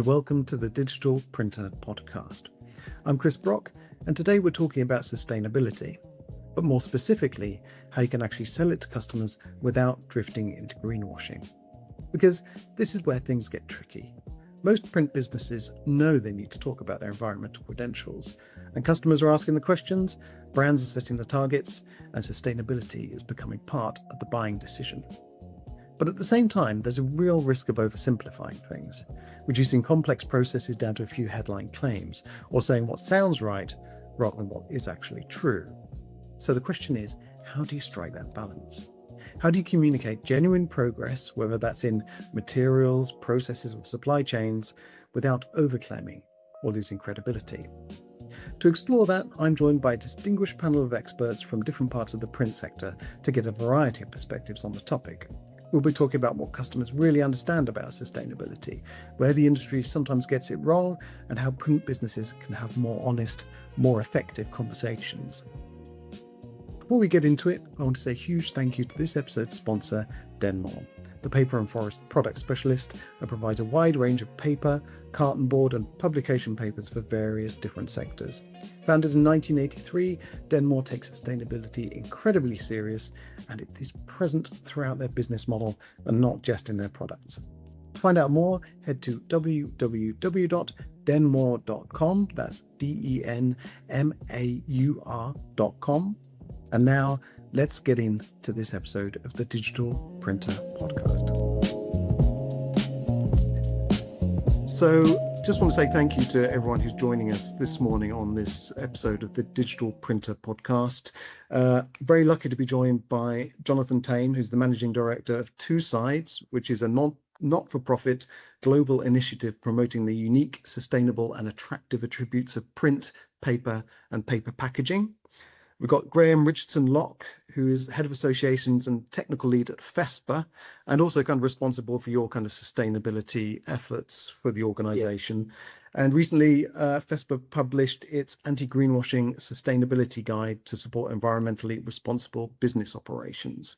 and welcome to the Digital Printer Podcast. I'm Chris Brock, and today we're talking about sustainability, but more specifically, how you can actually sell it to customers without drifting into greenwashing. Because this is where things get tricky. Most print businesses know they need to talk about their environmental credentials, and customers are asking the questions, brands are setting the targets, and sustainability is becoming part of the buying decision. But at the same time, there's a real risk of oversimplifying things, reducing complex processes down to a few headline claims, or saying what sounds right rather than what is actually true. So the question is, how do you strike that balance? How do you communicate genuine progress, whether that's in materials, processes, or supply chains, without overclaiming or losing credibility? To explore that, I'm joined by a distinguished panel of experts from different parts of the print sector to get a variety of perspectives on the topic. We'll be talking about what customers really understand about sustainability, where the industry sometimes gets it wrong, and how print businesses can have more honest, more effective conversations. Before we get into it, I want to say a huge thank you to this episode's sponsor, Denmaur, the paper and forest product specialist that provides a wide range of paper, carton board and publication papers for various different sectors. Founded in 1983, Denmaur takes sustainability incredibly serious, and it is present throughout their business model and not just in their products. To find out more, head to www.denmaur.com, that's DENMAUR.com. And now, let's get into this episode of the Digital Printer Podcast. So, just want to say thank you to everyone who's joining us this morning on this episode of the Digital Printer Podcast. Very lucky to be joined by Jonathan Tame, who's the Managing Director of Two Sides, which is a not-for-profit global initiative promoting the unique, sustainable and attractive attributes of print, paper and paper packaging. We've got Graeme Richardson-Locke, who is Head of Associations and Technical Lead at Fespa, and also kind of responsible for your kind of sustainability efforts for the organisation. Yeah. And recently, Fespa published its Anti-Greenwashing Sustainability Guide to support environmentally responsible business operations.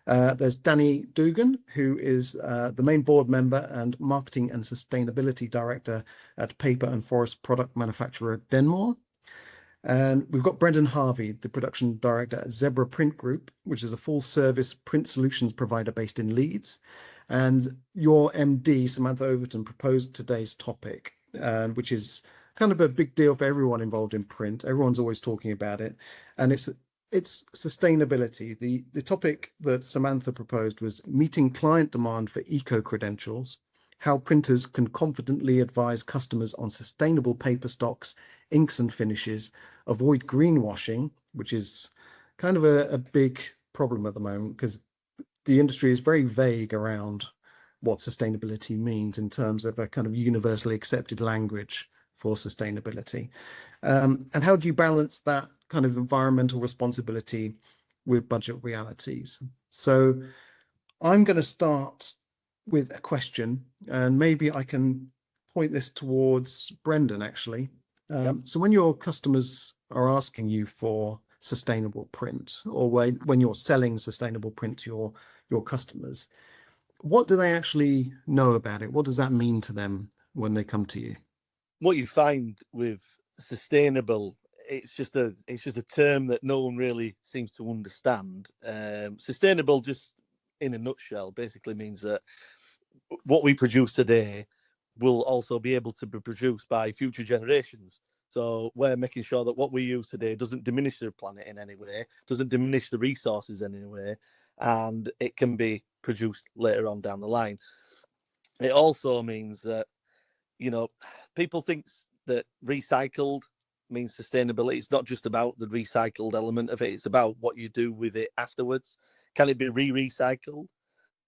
There's Doogan, who is the main board member and Marketing and Sustainability Director at paper and forest product manufacturer Denmaur. And we've got Brendon Harvey, the production director at Zebra Print Group, which is a full-service print solutions provider based in Leeds. And your MD, Samantha Overton, proposed today's topic, which is kind of a big deal for everyone involved in print. Everyone's always talking about it. And it's sustainability. The topic that Samantha proposed was meeting client demand for eco-credentials, how printers can confidently advise customers on sustainable paper stocks, inks and finishes, avoid greenwashing, which is kind of a big problem at the moment because the industry is very vague around what sustainability means in terms of a kind of universally accepted language for sustainability. And how do you balance that kind of environmental responsibility with budget realities? So I'm going to start with a question, and maybe I can point this towards Brendon, actually. So when your customers are asking you for sustainable print, or when you're selling sustainable print to your customers, what do they actually know about it? What does that mean to them when they come to you? What you find with sustainable, it's just a term that no one really seems to understand. Sustainable, just in a nutshell, basically means that what we produce today will also be able to be produced by future generations. So we're making sure that what we use today doesn't diminish the planet in any way, doesn't diminish the resources in any way, and it can be produced later on down the line. It also means that, people think that recycled means sustainability. It's not just about the recycled element of it. It's about what you do with it afterwards. Can it be recycled?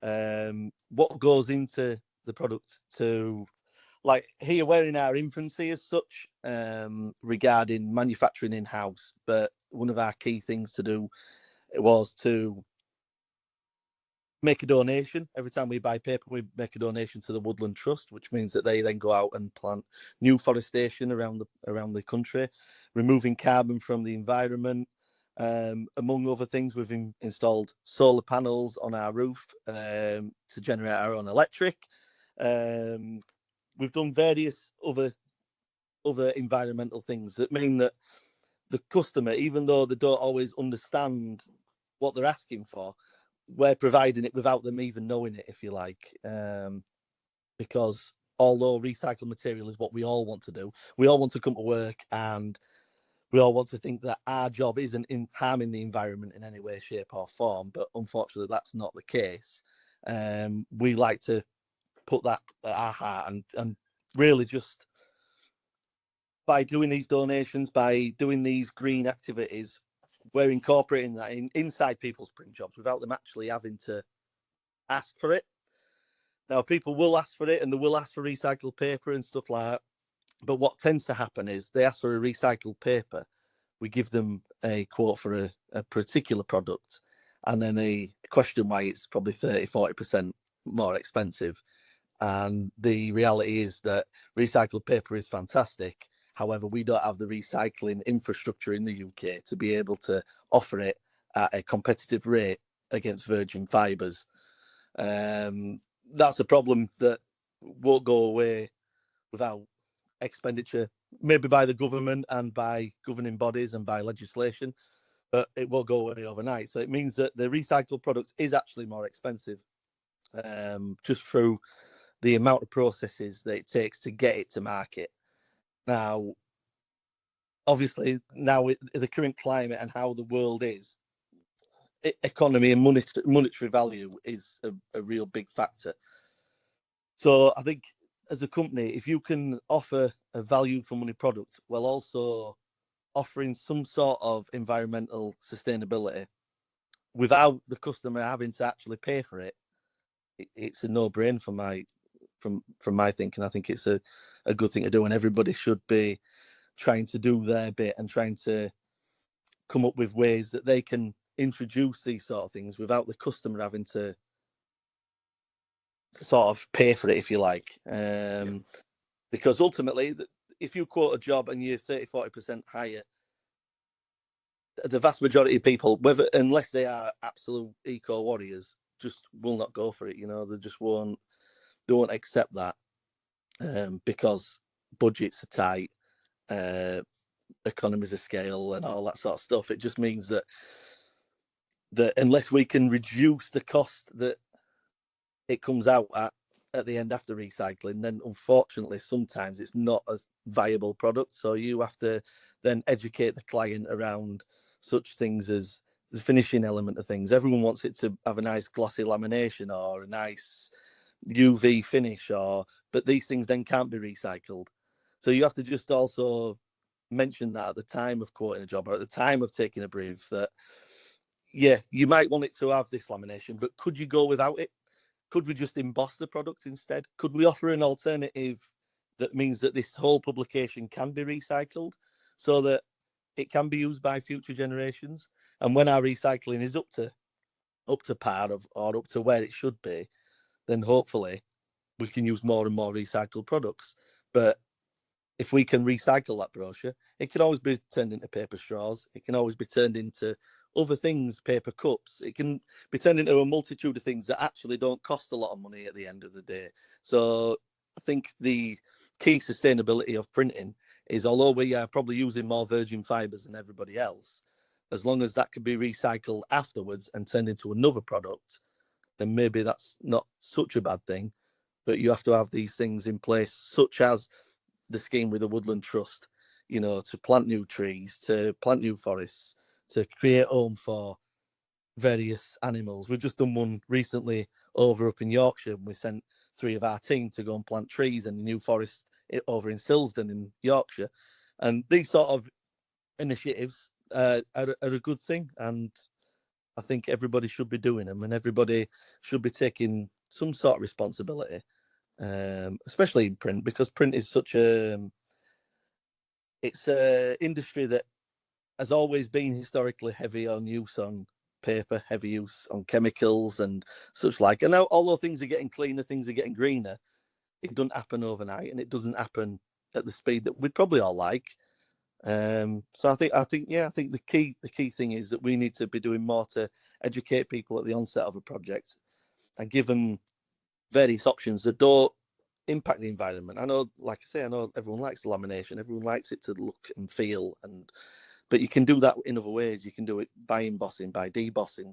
What goes into the product to, like here we're in our infancy as such, regarding manufacturing in-house, but one of our key things to do was to make a donation. Every time we buy paper, we make a donation to the Woodland Trust, which means that they then go out and plant new forestation around the country, removing carbon from the environment. Among other things, we've installed solar panels on our roof to generate our own electric. we've done various other environmental things that mean that the customer, even though they don't always understand what they're asking for, we're providing it without them even knowing it, if you like. Because although recycled material is what we all want to do, we all want to come to work and we all want to think that our job isn't in harming the environment in any way, shape, or form. But unfortunately, that's not the case. We like to put that at our heart and really just by doing these donations, by doing these green activities, we're incorporating that inside people's print jobs without them actually having to ask for it. Now, people will ask for it and they will ask for recycled paper and stuff like that. But what tends to happen is they ask for a recycled paper. We give them a quote for a particular product and then they question why it's probably 30-40% more expensive. And the reality is that recycled paper is fantastic. However, we don't have the recycling infrastructure in the UK to be able to offer it at a competitive rate against virgin fibres. That's a problem that won't go away without expenditure, maybe by the government and by governing bodies and by legislation, but it won't go away overnight. So it means that the recycled product is actually more expensive, just through the amount of processes that it takes to get it to market. Now, obviously, now with the current climate and how the world is, economy and monetary value is a real big factor. So I think as a company, if you can offer a value for money product while also offering some sort of environmental sustainability without the customer having to actually pay for it, it's a no-brainer from my thinking. I think it's a good thing to do, and everybody should be trying to do their bit and trying to come up with ways that they can introduce these sort of things without the customer having to sort of pay for it, if you like. Because ultimately, if you quote a job and you're 30-40% higher, the vast majority of people, unless they are absolute eco warriors, just will not go for it. You know, they just won't accept that, because budgets are tight, economies of scale, and all that sort of stuff. It just means that unless we can reduce the cost that it comes out at the end after recycling, then unfortunately sometimes it's not a viable product. So you have to then educate the client around such things as the finishing element of things. Everyone wants it to have a nice glossy lamination or a nice UV finish, but these things then can't be recycled. So you have to just also mention that at the time of quoting a job or at the time of taking a brief, that yeah, you might want it to have this lamination, but could you go without it? Could we just emboss the product instead? Could we offer an alternative that means that this whole publication can be recycled so that it can be used by future generations? And when our recycling is up to par or up to where it should be, then hopefully we can use more and more recycled products. But if we can recycle that brochure, it can always be turned into paper straws. It can always be turned into other things, paper cups. It can be turned into a multitude of things that actually don't cost a lot of money at the end of the day. So I think the key sustainability of printing is, although we are probably using more virgin fibres than everybody else, as long as that can be recycled afterwards and turned into another product, then maybe that's not such a bad thing. But you have to have these things in place, such as the scheme with the Woodland Trust, you know, to plant new trees, to plant new forests, to create home for various animals. We've just done one recently over up in Yorkshire. We sent 3 of our team to go and plant trees in a new forest over in Silsden in Yorkshire. And these sort of initiatives are a good thing. And I think everybody should be doing them, and everybody should be taking some sort of responsibility, especially in print, because print is such it's a industry that has always been historically heavy on use on paper, heavy use on chemicals and such like. And now, although things are getting cleaner, things are getting greener, it doesn't happen overnight, and it doesn't happen at the speed that we'd probably all like. So I think the key thing is that we need to be doing more to educate people at the onset of a project and give them various options that don't impact the environment. I know, like I say, I know everyone likes lamination. Everyone likes it to look and feel, but you can do that in other ways. You can do it by embossing, by debossing,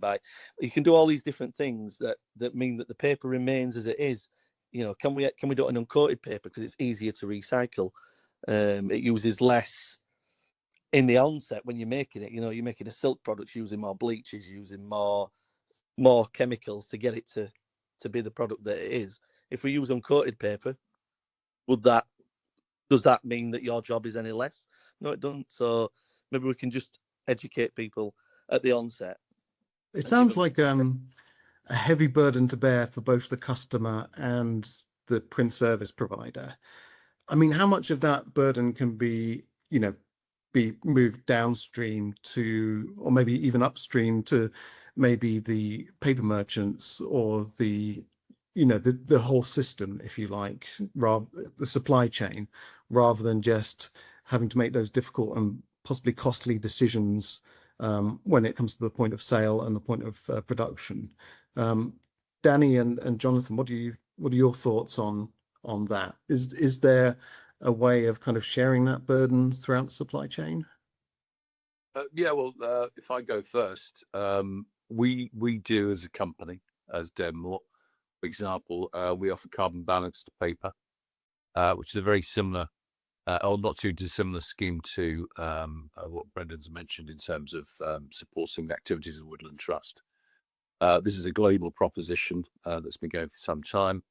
you can do all these different things that mean that the paper remains as it is. Can we do it on uncoated paper because it's easier to recycle? It uses less in the onset when you're making it. You're making a silk product using more bleaches, using more chemicals to get it to be the product that it is. If we use uncoated paper, does that mean that your job is any less? No, it doesn't. So maybe we can just educate people at the onset. It sounds like a heavy burden to bear for both the customer and the print service provider. I mean, how much of that burden can be moved downstream to, or maybe even upstream to maybe the paper merchants or the whole system, if you like, rather the supply chain, rather than just having to make those difficult and possibly costly decisions when it comes to the point of sale and the point of production. Danny and Jonathan, what are your thoughts on that? Is there a way of kind of sharing that burden throughout the supply chain? If I go first, we do as a company, as Denmaur, for example, we offer carbon balanced paper, which is a very similar, or not too dissimilar scheme to what Brendon's mentioned in terms of supporting the activities of the Woodland Trust. This is a global proposition that's been going for some time.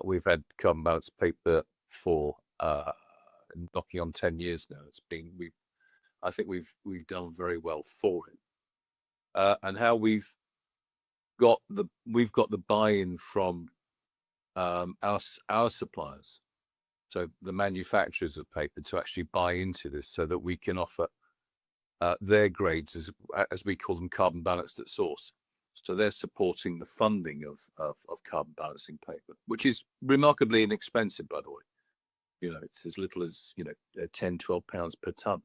We've had carbon balanced paper for knocking on 10 years now. I think we've done very well for it, and how we've got the buy-in from our suppliers, so the manufacturers of paper, to actually buy into this, so that we can offer their grades as we call them, carbon balanced at source. So they're supporting the funding of carbon balancing paper, which is remarkably inexpensive, by the way. It's as little as 10, 12 pounds per ton.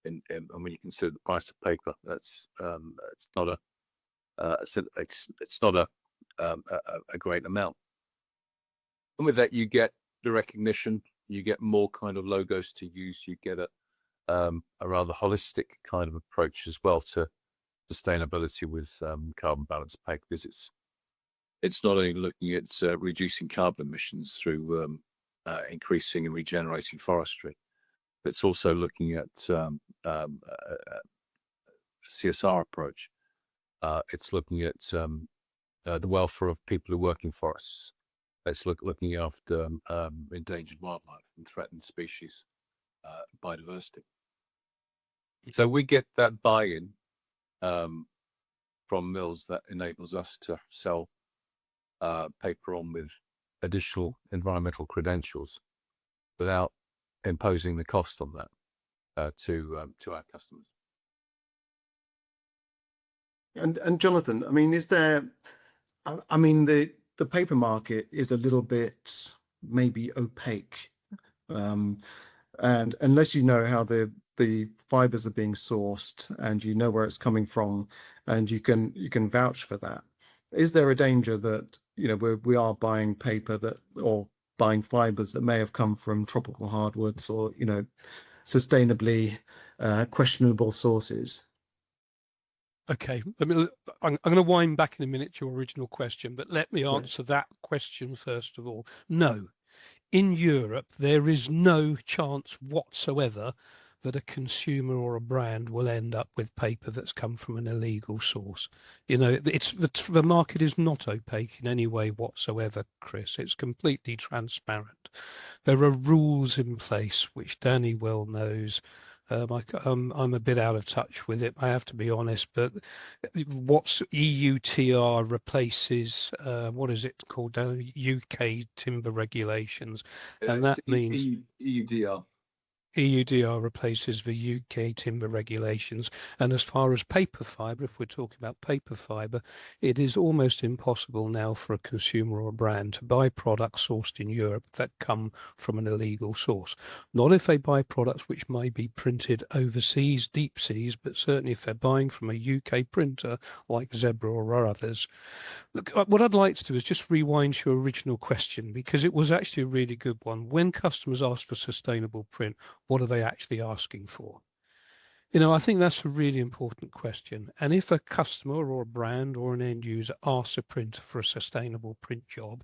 And when you consider the price of paper, it's not a great amount. And with that, you get the recognition, you get more kind of logos to use, you get a rather holistic kind of approach as well to sustainability with carbon balanced paper, because it's not only looking at reducing carbon emissions through increasing and regenerating forestry, but it's also looking at a CSR approach. It's looking at the welfare of people who work in forests. It's looking after endangered wildlife and threatened species, biodiversity. So we get that buy-in from mills that enables us to sell paper on with additional environmental credentials without imposing the cost on that to our customers. And Jonathan, I mean, the paper market is a little bit maybe opaque, and unless you know how the fibers are being sourced and you know where it's coming from, and you can vouch for that, is there a danger that we are buying paper or buying fibers that may have come from tropical hardwoods or sustainably questionable sources? Okay, I'm going to wind back in a minute to your original question, but let me answer that question first of all. No, in Europe, there is no chance whatsoever that a consumer or a brand will end up with paper that's come from an illegal source. It's the market is not opaque in any way whatsoever, Chris. It's completely transparent. There are rules in place, which Danny well knows. I'm a bit out of touch with it, I have to be honest, but what's EUTR replaces, what is it called, UK timber regulations? And that means EUDR. EUDR replaces the UK timber regulations, and as far as paper fibre, if we're talking about paper fibre, it is almost impossible now for a consumer or a brand to buy products sourced in Europe that come from an illegal source. Not if they buy products which may be printed overseas, deep seas, but certainly if they're buying from a UK printer like Zebra or others. Look, what I'd like to do is just rewind to your original question, because it was actually a really good one. When customers ask for sustainable print, what are they actually asking for? I think that's a really important question. And if a customer or a brand or an end user asks a printer for a sustainable print job,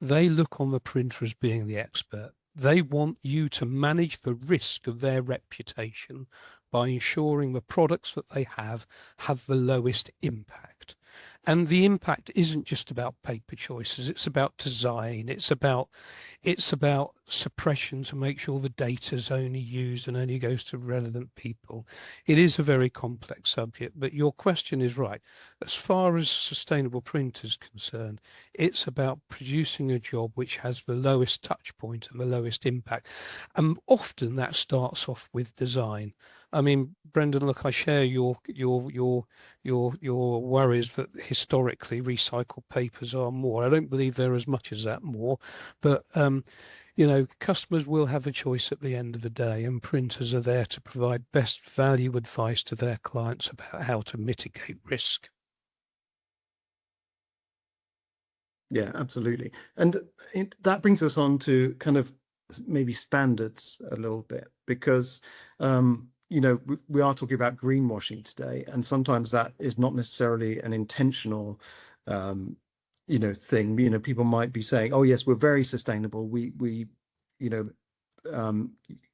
they look on the printer as being the expert. They want you to manage the risk of their reputation by ensuring the products that they have the lowest impact. And the impact isn't just about paper choices, it's about design, it's about suppression to make sure the data is only used and only goes to relevant people. It is a very complex subject, but your question is right. As far as sustainable print is concerned, it's about producing a job which has the lowest touch point and the lowest impact. And often that starts off with design. I mean, Brendon, look, I share your worries that historically recycled papers are more. I don't believe they're as much as that more, but customers will have a choice at the end of the day, and printers are there to provide best value advice to their clients about how to mitigate risk. Yeah, absolutely. And that brings us on to kind of maybe standards a little bit, because we are talking about greenwashing today, and sometimes that is not necessarily an intentional thing. People might be saying, oh yes, we're very sustainable, we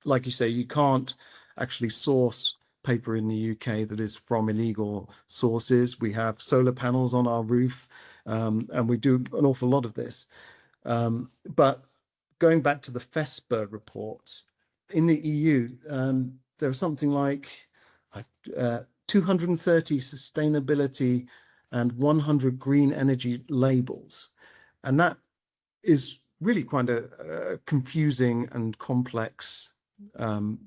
like you say, you can't actually source paper in the UK that is from illegal sources. We have solar panels on our roof, and we do an awful lot of this. But going back to the Fespa reports, in the EU, there are something like 230 sustainability and 100 green energy labels. And that is really quite a confusing and complex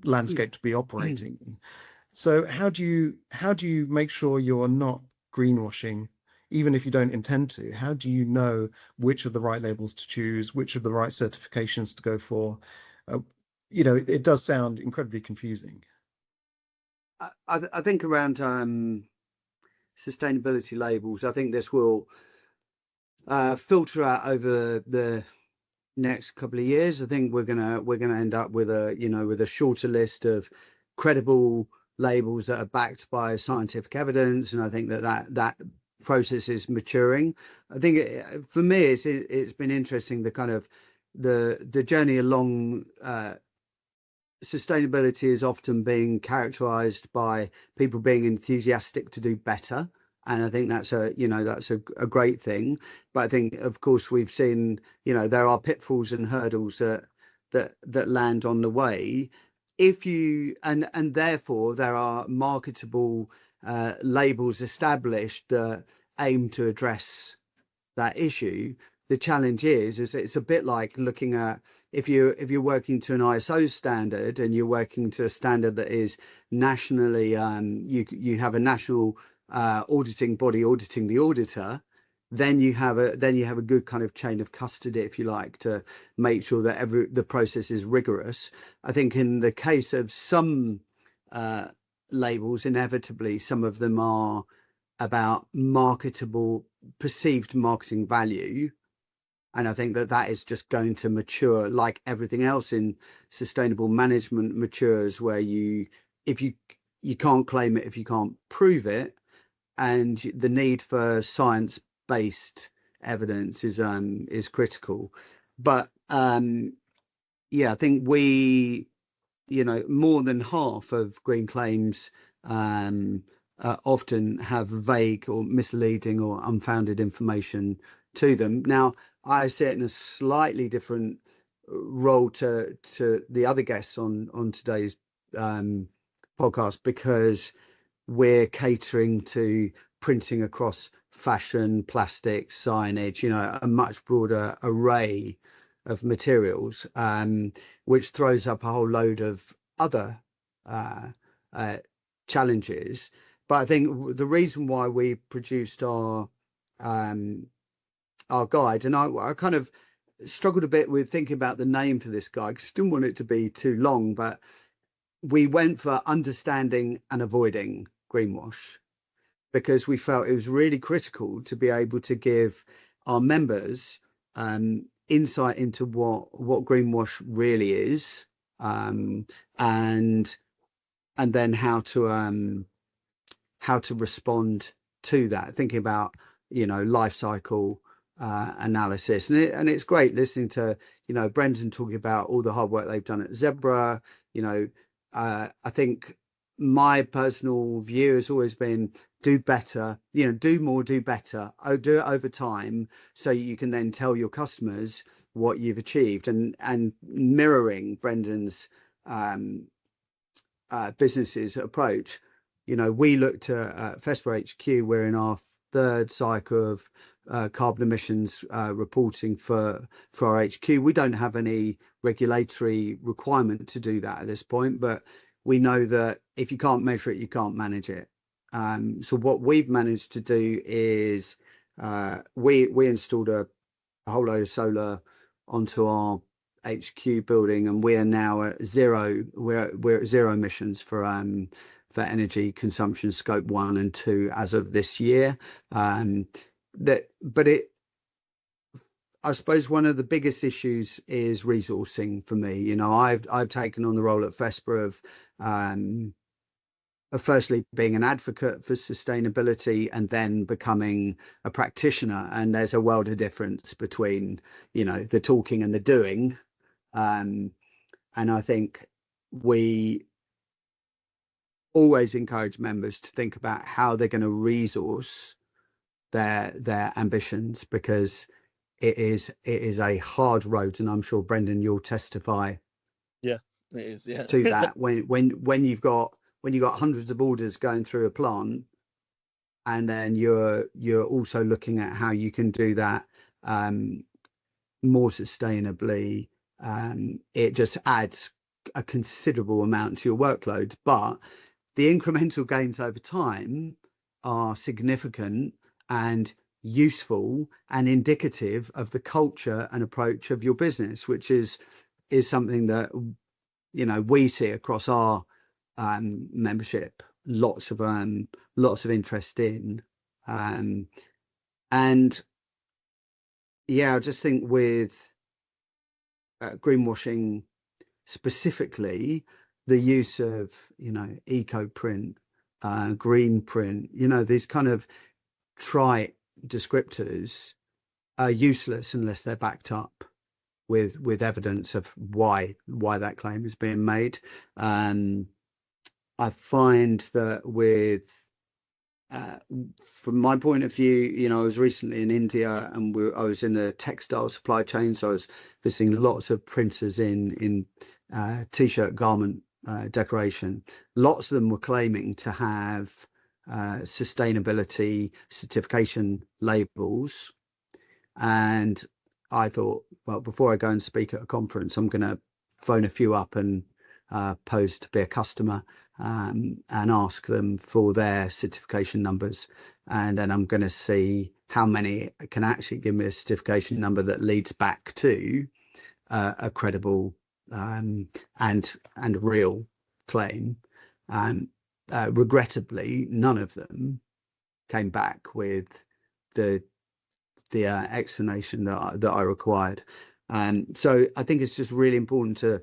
landscape to be operating in. So how do you make sure you're not greenwashing, even if you don't intend to? How do you know which of the right labels to choose, which of the right certifications to go for? It does sound incredibly confusing. I think around sustainability labels, I think this will filter out over the next couple of years. I think we're gonna end up with a shorter list of credible labels that are backed by scientific evidence, and I think that process is maturing. I think for me it's been interesting, the kind of the journey along. Sustainability is often being characterized by people being enthusiastic to do better, and I think that's a great thing. But I think, of course, we've seen there are pitfalls and hurdles that land on the way. And therefore there are marketable labels established that aim to address that issue. The challenge is it's a bit like looking at, if you're working to an ISO standard and you're working to a standard that is nationally, you have a national auditing body auditing the auditor, then you have a good kind of chain of custody, if you like, to make sure that the process is rigorous. I think in the case of some labels, inevitably some of them are about perceived marketing value. And I think that is just going to mature, like everything else in sustainable management matures, where you can't claim it if you can't prove it, and the need for science-based evidence is critical. But I think more than half of green claims often have vague or misleading or unfounded information to them. Now, I see it in a slightly different role to the other guests on today's podcast, because we're catering to printing across fashion, plastics, signage, a much broader array of materials, which throws up a whole load of other challenges. But I think the reason why we produced our guide, and I kind of struggled a bit with thinking about the name for this guide because I didn't want it to be too long, but we went for understanding and avoiding greenwash because we felt it was really critical to be able to give our members insight into what greenwash really is, and then how to respond to that, thinking about life cycle analysis. And it's great listening to Brendon talking about all the hard work they've done at Zebra. I think my personal view has always been do better, do more, do better, do it over time, so you can then tell your customers what you've achieved. And mirroring Brendon's business's approach, we looked at Fespa HQ. We're in our third cycle of carbon emissions reporting for our HQ. We don't have any regulatory requirement to do that at this point, but we know that if you can't measure it, you can't manage it. So what we've managed to do is we installed a whole load of solar onto our HQ building, and we are now at zero. We're at zero emissions for energy consumption, scope 1 and 2, as of this year. I suppose one of the biggest issues is resourcing for me. I've taken on the role at Fespa of firstly being an advocate for sustainability and then becoming a practitioner. And there's a world of difference between, the talking and the doing. And I think we always encourage members to think about how they're going to resource their ambitions, because it is a hard road, and I'm sure Brendon, you'll testify. Yeah, it is. Yeah, to that when you've got hundreds of orders going through a plant, and then you're also looking at how you can do that more sustainably. It just adds a considerable amount to your workload, but the incremental gains over time are significant and useful and indicative of the culture and approach of your business, which is something that we see across our membership, lots of interest in. And yeah, I just think with greenwashing specifically, the use of eco print, green print, these kind of trite descriptors are useless unless they're backed up with evidence of why that claim is being made. I find that from my point of view, I was recently in India, and I was in the textile supply chain, so I was visiting lots of printers in t-shirt garment decoration. Lots of them were claiming to have sustainability certification labels, and I thought, well, before I go and speak at a conference, I'm going to phone a few up and pose to be a customer and ask them for their certification numbers, and then I'm going to see how many can actually give me a certification number that leads back to a credible and real claim. Regrettably, none of them came back with the explanation that I required. So I think it's just really important to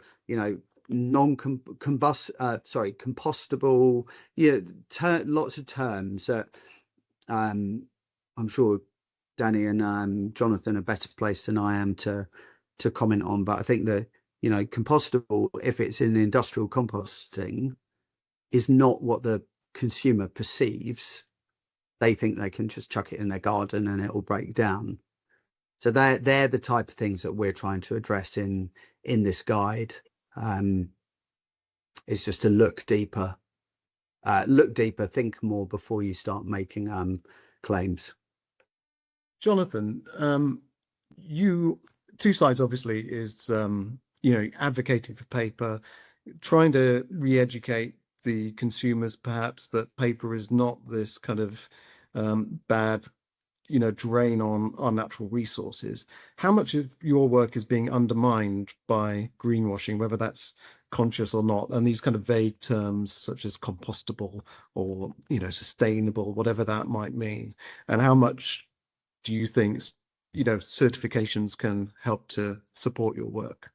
compostable, lots of terms that I'm sure Danny and Jonathan are better placed than I am to comment on. But I think that compostable, if it's in industrial composting, is not what the consumer perceives. They think they can just chuck it in their garden and it will break down. So they're the type of things that we're trying to address in this guide. It's just to look deeper, think more before you start making claims. Jonathan, you two sides obviously is advocating for paper, trying to re-educate the consumers perhaps that paper is not this kind of bad, drain on our natural resources. How much of your work is being undermined by greenwashing, whether that's conscious or not, and these kind of vague terms such as compostable or sustainable, whatever that might mean? And how much do you think certifications can help to support your work?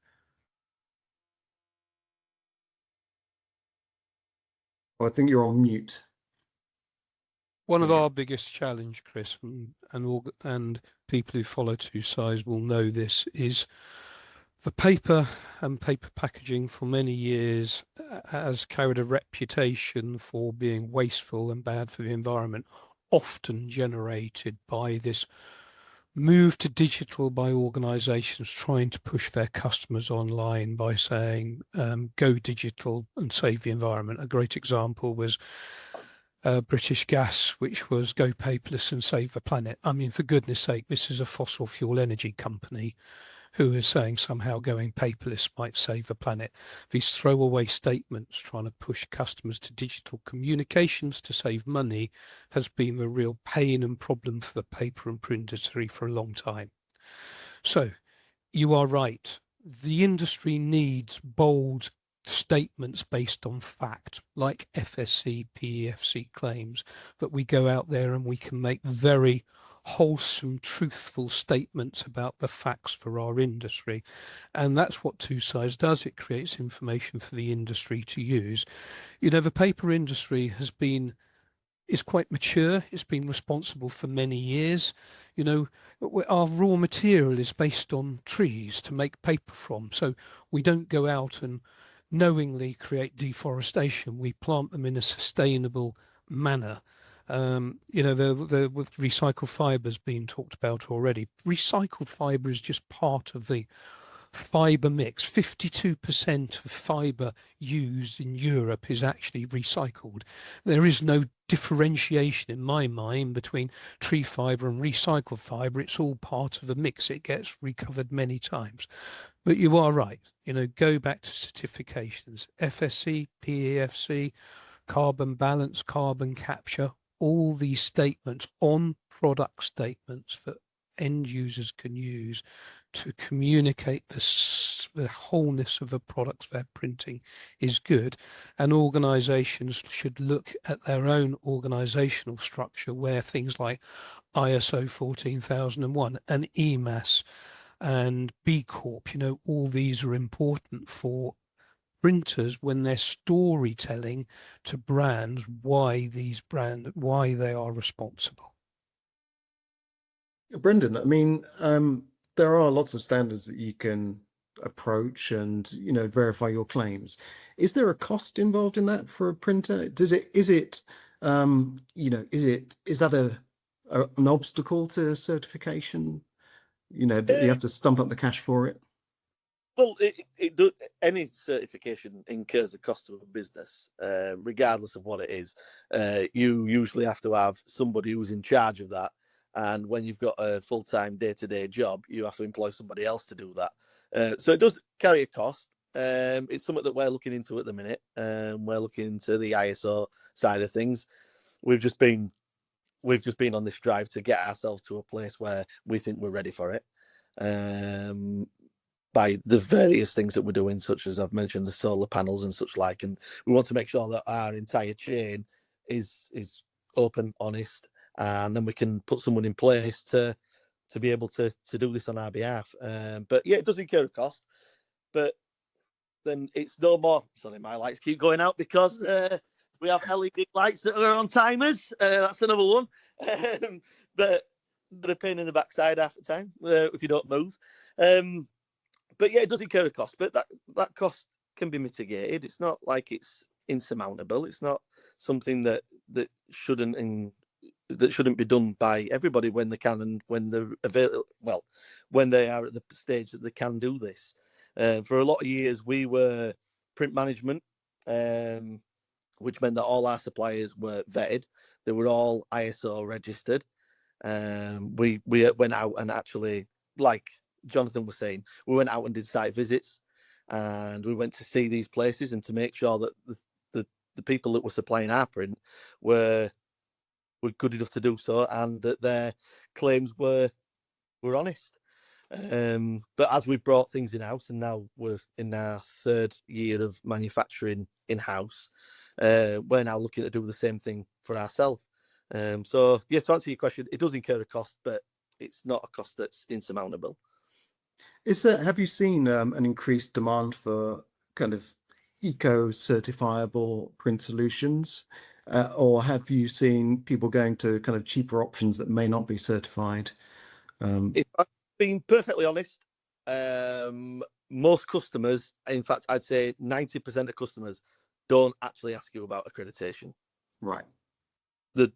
I think you're on mute. One of Yeah. our biggest challenge, Chris, and people who follow Two Sides will know this, is the paper and paper packaging for many years has carried a reputation for being wasteful and bad for the environment, often generated by this move to digital by organizations trying to push their customers online by saying, go digital and save the environment. A great example was British Gas, which was go paperless and save the planet. I mean, for goodness sake, this is a fossil fuel energy company who is saying somehow going paperless might save the planet. These throwaway statements trying to push customers to digital communications to save money has been the real pain and problem for the paper and print industry for a long time. So you are right. The industry needs bold statements based on fact, like FSC, PEFC claims, that we go out there and we can make very wholesome, truthful statements about the facts for our industry. And that's what Two Sides does. It creates information for the industry to use. The paper industry is quite mature. It's been responsible for many years. Our raw material is based on trees to make paper from. So we don't go out and knowingly create deforestation. We plant them in a sustainable manner. With recycled fibers being talked about already. Recycled fiber is just part of the fiber mix. 52% of fiber used in Europe is actually recycled. There is no differentiation in my mind between tree fiber and recycled fiber. It's all part of the mix. It gets recovered many times. But you are right. Go back to certifications, FSC, PEFC, carbon balance, carbon capture, all these statements on product statements that end users can use to communicate the wholeness of the products they're printing is good. And organizations should look at their own organizational structure, where things like ISO 14001 and EMAS and B Corp, all these are important for printers when they're storytelling to brands why they are responsible. Brendon, I mean, there are lots of standards that you can approach and verify your claims. Is there a cost involved in that for a printer? Is that an obstacle to certification? Do you have to stump up the cash for it? Well, any certification incurs a cost to a business, regardless of what it is. You usually have to have somebody who's in charge of that. And when you've got a full-time day-to-day job, you have to employ somebody else to do that. So it does carry a cost. It's something that we're looking into at the minute. We're looking into the ISO side of things. We've just been on this drive to get ourselves to a place where we think we're ready for it. By the various things that we're doing, such as I've mentioned, the solar panels and such like, and we want to make sure that our entire chain is open, honest, and then we can put someone in place to be able to do this on our behalf. But yeah, it does incur a cost, but then it's no more. Sorry, my lights keep going out because we have LED lights that are on timers. That's another one. But they're a pain in the backside half the time if you don't move. But yeah, it does incur a cost, but that cost can be mitigated. It's not like it's insurmountable. It's not something that shouldn't be done by everybody when they can and when they're available. Well, when they are at the stage that they can do this. For a lot of years, we were print management, which meant that all our suppliers were vetted. They were all ISO registered. We went out and actually, like Jonathan was saying, we went out and did site visits. and we went to see these places and to make sure that the people that were supplying our print were good enough to do so, and that their claims were honest. But as we brought things in house, and now we're in our 3rd year of manufacturing in house, we're now looking to do the same thing for ourselves. So yeah, to answer your question, it does incur a cost, but it's not a cost that's insurmountable. Have you seen an increased demand for kind of eco-certifiable print solutions, or have you seen people going to kind of cheaper options that may not be certified? If I'm being perfectly honest, most customers, in fact, I'd say 90% of customers, don't actually ask you about accreditation. Right. They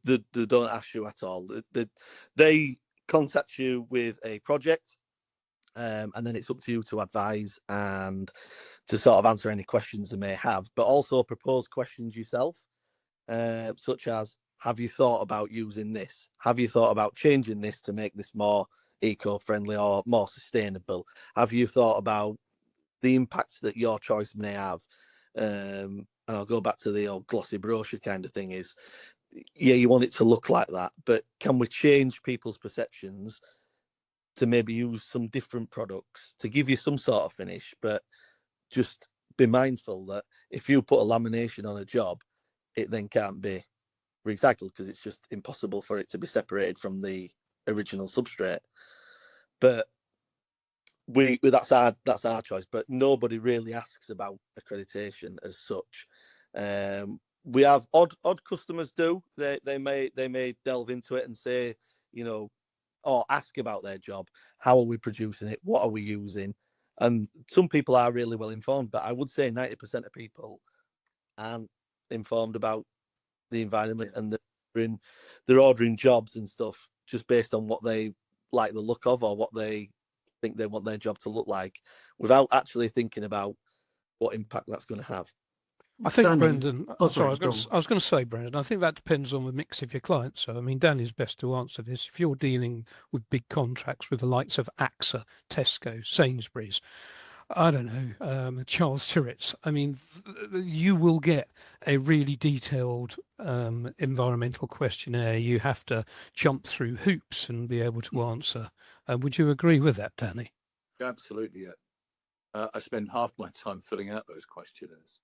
don't ask you at all. They contact you with a project, and then it's up to you to advise and to sort of answer any questions they may have, but also propose questions yourself, such as, have you thought about using this? Have you thought about changing this to make this more eco-friendly or more sustainable? Have you thought about the impacts that your choice may have? And I'll go back to the old glossy brochure kind of thing is, yeah, you want it to look like that, but can we change people's perceptions to maybe use some different products to give you some sort of finish, but just be mindful that if you put a lamination on a job, it then can't be recycled because it's just impossible for it to be separated from the original substrate. But that's our choice. But nobody really asks about accreditation as such. We have odd customers do. They may delve into it and say, or ask about their job. How are we producing it? What are we using? And some people are really well informed, but I would say 90% of people aren't informed about the environment, and they're ordering jobs and stuff just based on what they like the look of or what they think they want their job to look like, without actually thinking about what impact that's going to have. I think, Danny. Brendon, Oh, sorry, sorry, I was going to say, Brendon, I think that depends on the mix of your clients. So, I mean, Danny's best to answer this. If you're dealing with big contracts with the likes of AXA, Tesco, Sainsbury's, I don't know, Charles Turrets, I mean, you will get a really detailed environmental questionnaire. You have to jump through hoops and be able to answer. Would you agree with that, Danny? Absolutely, yeah. I spend half my time filling out those questionnaires.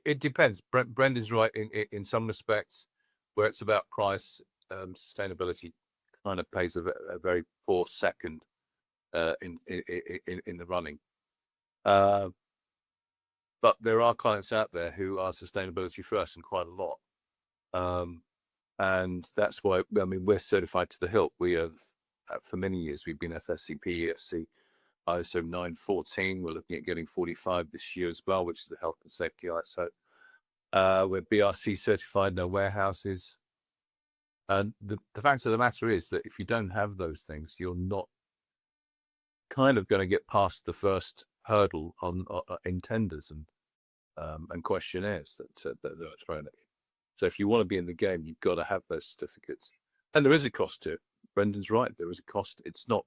It depends. Brendan's right in some respects, where it's about price. Sustainability kind of plays a very poor second in the running. But there are clients out there who are sustainability first, and quite a lot. And that's why, I mean, we're certified to the hilt. We have, for many years, we've been FSC, EFC, ISO 914. We're looking at getting 45 this year as well, which is the health and safety ISO. We're BRC certified in our warehouses. And the fact of the matter is that if you don't have those things, you're not kind of going to get past the first hurdle in tenders and questionnaires that are thrown at you. So if you want to be in the game, you've got to have those certificates. And there is a cost to it. Brendan's right. There is a cost. It's not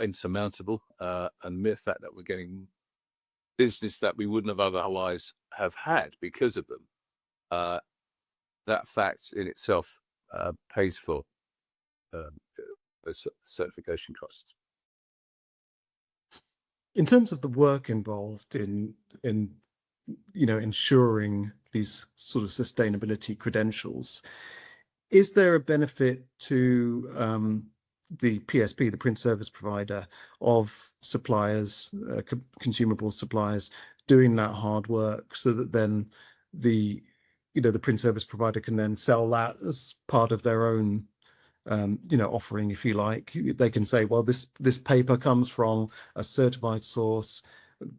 insurmountable. And the mere fact that we're getting business that we wouldn't have otherwise have had because of them, that fact in itself pays for certification costs. In terms of the work involved in ensuring these sort of sustainability credentials, is there a benefit to the PSP, the print service provider, of suppliers, consumable suppliers, doing that hard work, so that then the print service provider can then sell that as part of their own offering, if you like? They can say, well, this paper comes from a certified source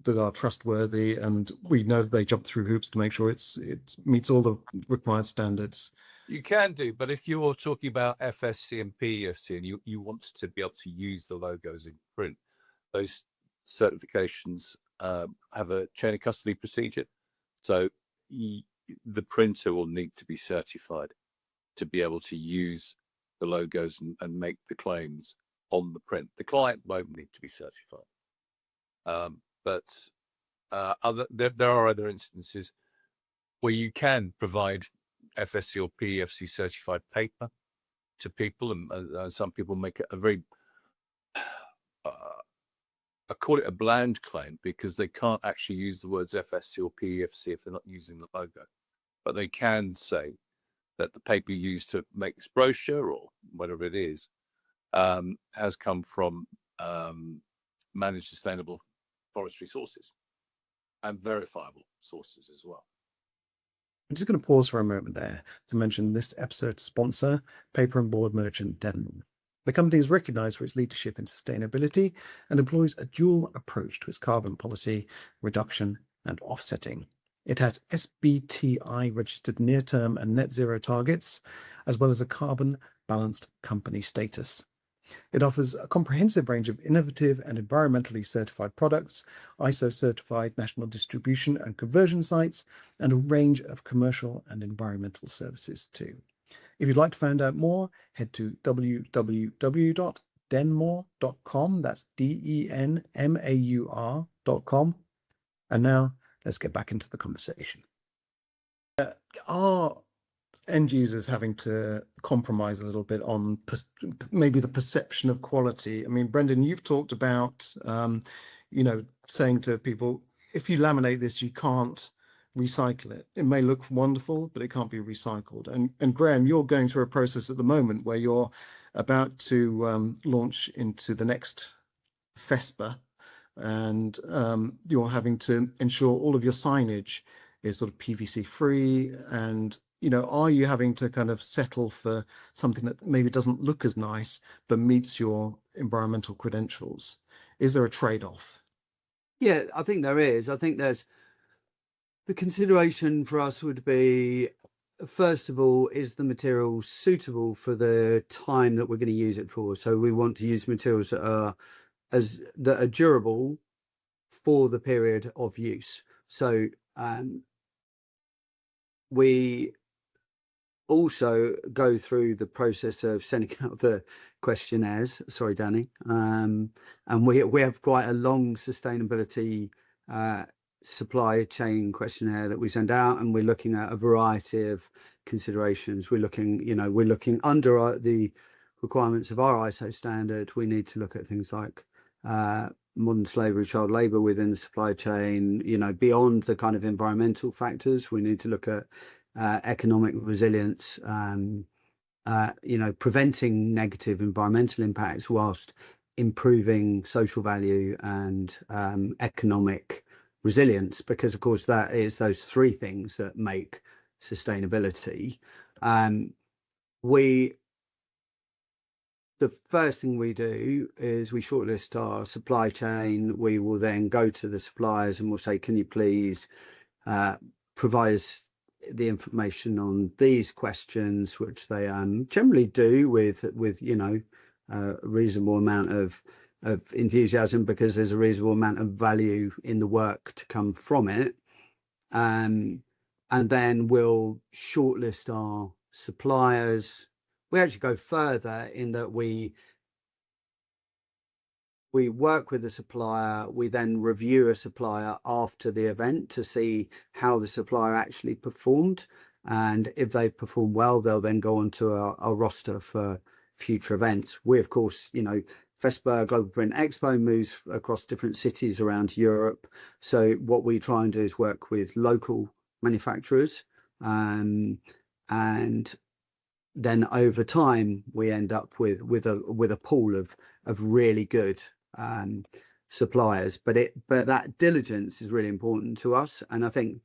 that are trustworthy, and we know they jump through hoops to make sure it meets all the required standards. You can do, but if you're talking about FSC and PEFC and you want to be able to use the logos in print, those certifications have a chain of custody procedure. So the printer will need to be certified to be able to use the logos and make the claims on the print. The client won't need to be certified. But there are other instances where you can provide FSC or PEFC certified paper to people, and some people make it a very I call it a bland claim because they can't actually use the words FSC or PEFC if they're not using the logo, but they can say that the paper used to make this brochure or whatever it is has come from managed sustainable forestry sources and verifiable sources as well. I'm just going to pause for a moment there to mention this episode's sponsor, paper and board merchant Denmaur. The company is recognized for its leadership in sustainability and employs a dual approach to its carbon policy, reduction and offsetting. It has SBTI registered near-term and net zero targets, as well as a carbon balanced company status. It offers a comprehensive range of innovative and environmentally certified products, ISO certified national distribution and conversion sites, and a range of commercial and environmental services too. If you'd like to find out more, head to www.denmaur.com. That's DENMAUR.com. And now let's get back into the conversation. Are end users having to compromise a little bit on maybe the perception of quality? I mean, Brendon, you've talked about, saying to people, if you laminate this, you can't recycle it. It may look wonderful, but it can't be recycled. And Graeme, you're going through a process at the moment where you're about to launch into the next Fespa, and you're having to ensure all of your signage is sort of PVC free. And are you having to kind of settle for something that maybe doesn't look as nice but meets your environmental credentials? Is there a trade-off? Yeah, I think there is. I think there's the consideration for us would be, first of all, is the material suitable for the time that we're going to use it for? So we want to use materials that are durable for the period of use. So we also go through the process of sending out the questionnaires. Sorry, Danny. And we have quite a long sustainability supply chain questionnaire that we send out, and we're looking at a variety of considerations. We're looking under the requirements of our ISO standard. We need to look at things like modern slavery, child labor within the supply chain, beyond the kind of environmental factors. We need to look at economic resilience, preventing negative environmental impacts whilst improving social value and economic resilience, because of course that is those three things that make sustainability. The first thing we do is we shortlist our supply chain. We will then go to the suppliers and we'll say, can you please provide us the information on these questions, which they generally do with a reasonable amount of enthusiasm, because there's a reasonable amount of value in the work to come from it. And then we'll shortlist our suppliers. We actually go further in that we work with the supplier. We then review a supplier after the event to see how the supplier actually performed, and if they perform well, they'll then go onto our roster for future events. We, of course, Fespa Global Print Expo moves across different cities around Europe. So what we try and do is work with local manufacturers, and then over time we end up with a pool of really good suppliers. But that diligence is really important to us. And I think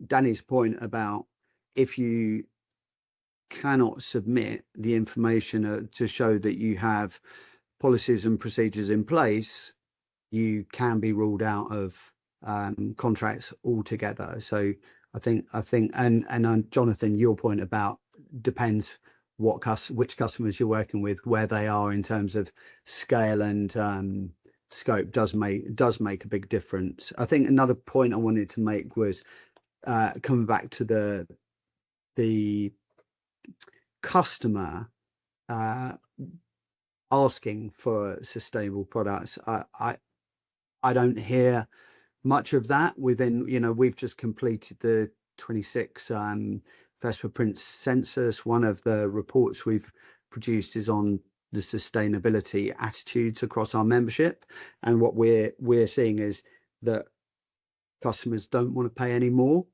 Danny's point about, if you cannot submit the information to show that you have policies and procedures in place, you can be ruled out of contracts altogether. So I think and Jonathan, your point about depends which customers you're working with, where they are in terms of scale and scope does make a big difference. I think another point I wanted to make was coming back to the customer asking for sustainable products. I don't hear much of that within, we've just completed the 26 Fespa print census. One of the reports we've produced is on the sustainability attitudes across our membership, and what we're seeing is that customers don't want to pay any more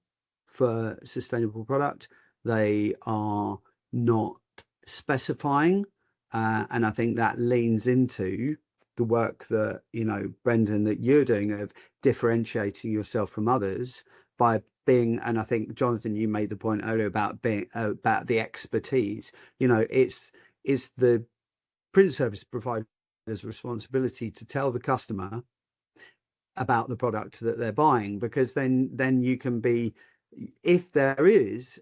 for sustainable product. They are not specifying, and I think that leans into the work that Brendon, that you're doing of differentiating yourself from others by being, and I think Jonathan, you made the point earlier about being about the expertise. It's the print service provider's responsibility to tell the customer about the product that they're buying, because then you can be, if there is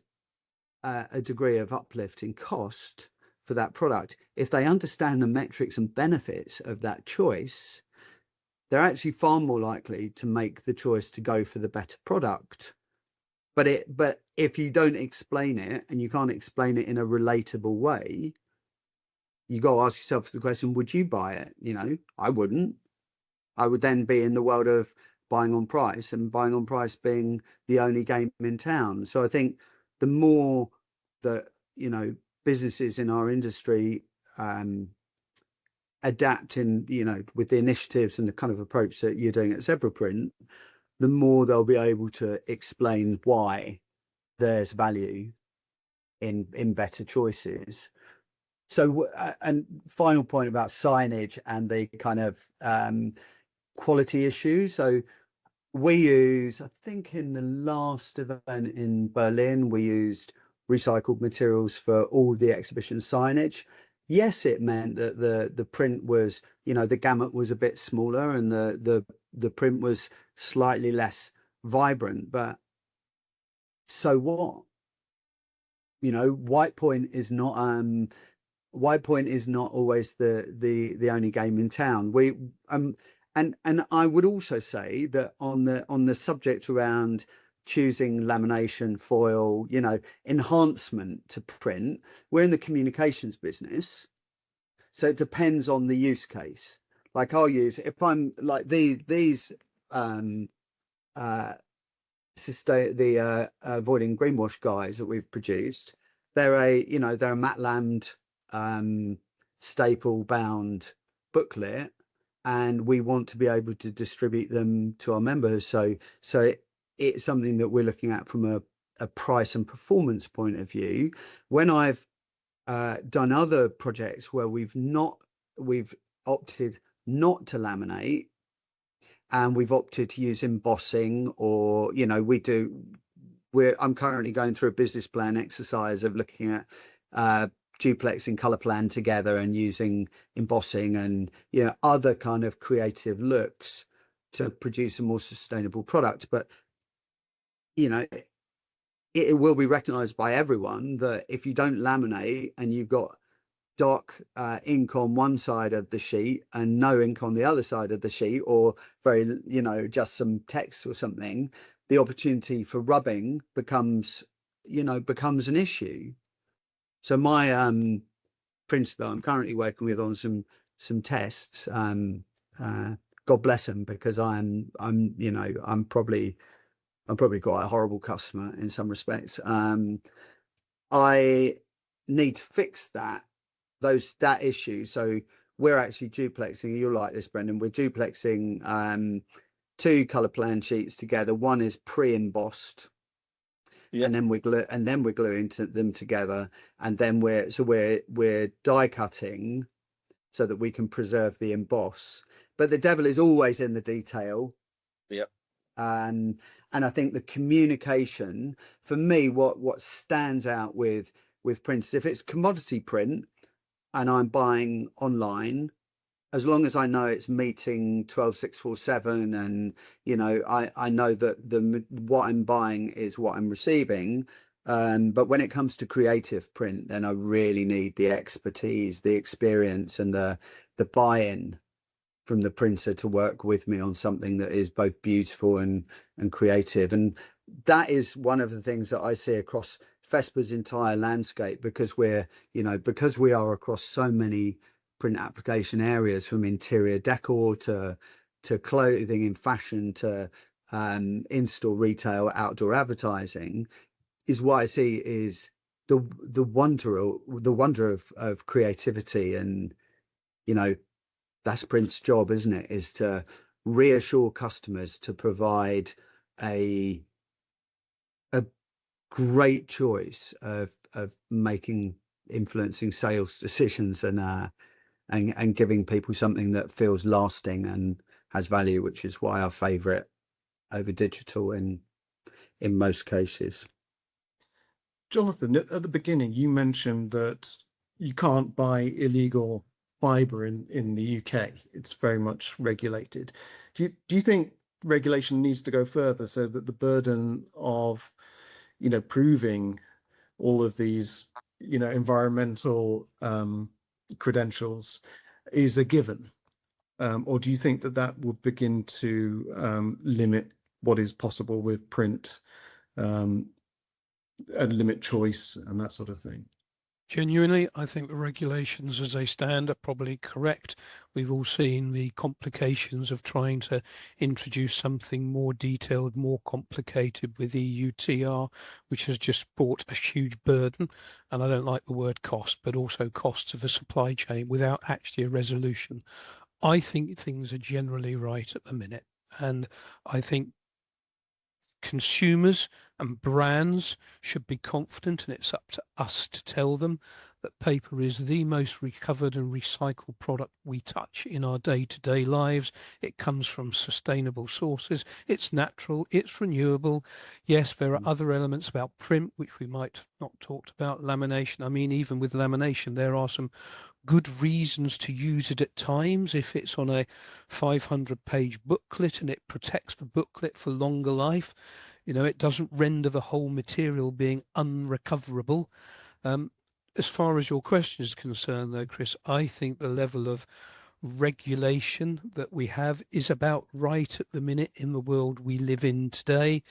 a degree of uplift in cost for that product, if they understand the metrics and benefits of that choice, they're actually far more likely to make the choice to go for the better product. But if you don't explain it, and you can't explain it in a relatable way, you got to ask yourself the question, would you buy it? I wouldn't. I would then be in the world of buying on price, and buying on price being the only game in town. So I think the more that businesses in our industry adapt in, with the initiatives and the kind of approach that you're doing at Zebra Print, the more they'll be able to explain why there's value in better choices. So, and final point about signage and the kind of quality issue. So we use, I think in the last event in Berlin, we used recycled materials for all the exhibition signage. Yes, it meant that the print was, the gamut was a bit smaller, and the print was slightly less vibrant, but so what? White point is not always the only game in town. And I would also say that on the subject around choosing lamination, foil, enhancement to print, we're in the communications business, so it depends on the use case. Like I'll use, if I'm like these avoiding greenwash guys that we've produced, they're a matlammed staple bound booklet, and we want to be able to distribute them to our members. So it's something that we're looking at from a price and performance point of view. When I've done other projects where we've opted not to laminate, and we've opted to use embossing, or I'm currently going through a business plan exercise of looking at duplexing color plan together and using embossing and other kind of creative looks to produce a more sustainable product. But it will be recognized by everyone that if you don't laminate and you've got dark ink on one side of the sheet and no ink on the other side of the sheet, or very just some text or something, the opportunity for rubbing becomes an issue. So my printer that I'm currently working with on some tests, God bless them, because I'm probably quite a horrible customer in some respects. I need to fix that issue. So we're actually duplexing, you'll like this, Brendon, we're duplexing two color plan sheets together. One is pre-embossed, and then we're gluing them together, and then we're die cutting so that we can preserve the emboss. But the devil is always in the detail. And I think the communication, for me, what stands out with prints, if it's commodity print and I'm buying online, as long as I know it's meeting 12647, and I know that what I'm buying is what I'm receiving. But when it comes to creative print, then I really need the expertise, the experience, and the buy-in from the printer to work with me on something that is both beautiful and creative. And that is one of the things that I see across Fespa's entire landscape, because we are across so many print application areas, from interior decor to to clothing in fashion to in-store retail, outdoor advertising, is what I see is the wonder of creativity. And that's Print's job, isn't it, is to reassure customers, to provide a great choice of making influencing sales decisions, and giving people something that feels lasting and has value, which is why I favour it over digital in most cases. Jonathan, at the beginning, you mentioned that you can't buy illegal fibre in the UK. It's very much regulated. Do you think regulation needs to go further so that the burden of, proving all of these, environmental credentials is a given? Or do you think that would begin to limit what is possible with print, and limit choice and that sort of thing? Genuinely, I think the regulations as they stand are probably correct. We've all seen the complications of trying to introduce something more detailed, more complicated with EUTR, which has just brought a huge burden. And I don't like the word cost, but also costs of a supply chain without actually a resolution. I think things are generally right at the minute. And I think consumers and brands should be confident, and it's up to us to tell them that paper is the most recovered and recycled product we touch in our day-to-day lives. It comes from sustainable sources, it's natural, it's renewable. Yes, there are other elements about print which we might not talked about. Lamination, I mean, even with lamination there are some good reasons to use it at times. If it's on a 500-page booklet and it protects the booklet for longer life, it doesn't render the whole material being unrecoverable. As far as your question is concerned, though, Chris, I think the level of regulation that we have is about right at the minute in the world we live in today.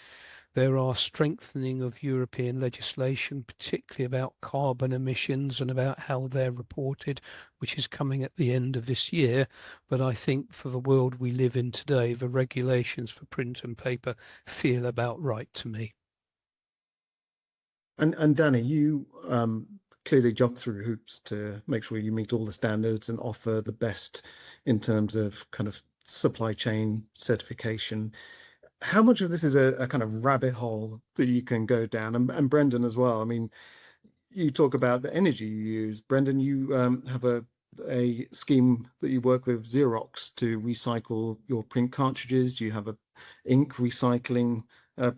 There are strengthening of European legislation, particularly about carbon emissions and about how they're reported, which is coming at the end of this year. But I think for the world we live in today, the regulations for print and paper feel about right to me. And Danny, you clearly jump through hoops to make sure you meet all the standards and offer the best in terms of kind of supply chain certification. How much of this is a kind of rabbit hole that you can go down? And Brendon as well. I mean, you talk about the energy you use. Brendon, you have a scheme that you work with Xerox to recycle your print cartridges. You have a ink recycling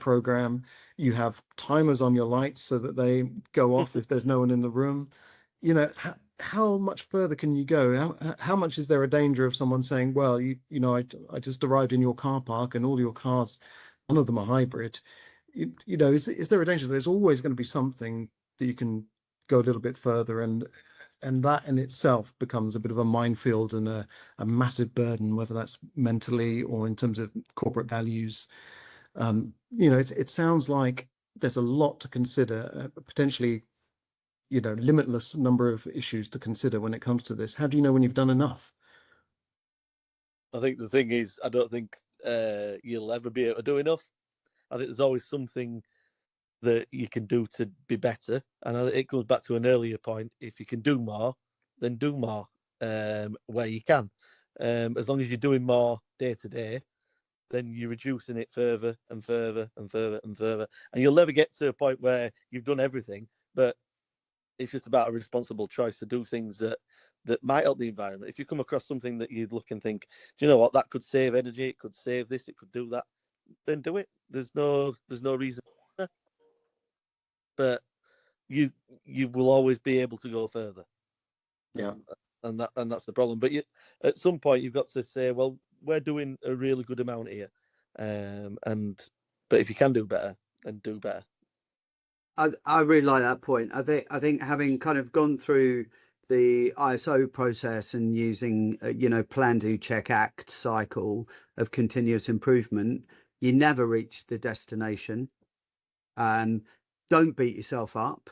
program. You have timers on your lights so that they go off if there's no one in the room. How much further can you go? How much is there a danger of someone saying, well, I just arrived in your car park and all your cars, none of them are hybrid. Is there a danger? There's always going to be something that you can go a little bit further, and that in itself becomes a bit of a minefield and a massive burden, whether that's mentally or in terms of corporate values. It sounds like there's a lot to consider, potentially limitless number of issues to consider when it comes to this. How do you know when you've done enough? I think the thing is, I don't think you'll ever be able to do enough. I think there's always something that you can do to be better. And it goes back to an earlier point. If you can do more, then do more where you can. As long as you're doing more day to day, then you're reducing it further and further and further and further. And you'll never get to a point where you've done everything, but it's just about a responsible choice to do things that might help the environment. If you come across something that you'd look and think, do you know what, that could save energy, it could save this, it could do that, then do it. There's no reason. But you will always be able to go further. Yeah. And that's the problem. But at some point you've got to say, well, we're doing a really good amount here. But if you can do better, then do better. I really like that point. I think having kind of gone through the ISO process and using plan, do, check, act cycle of continuous improvement, you never reach the destination. Don't beat yourself up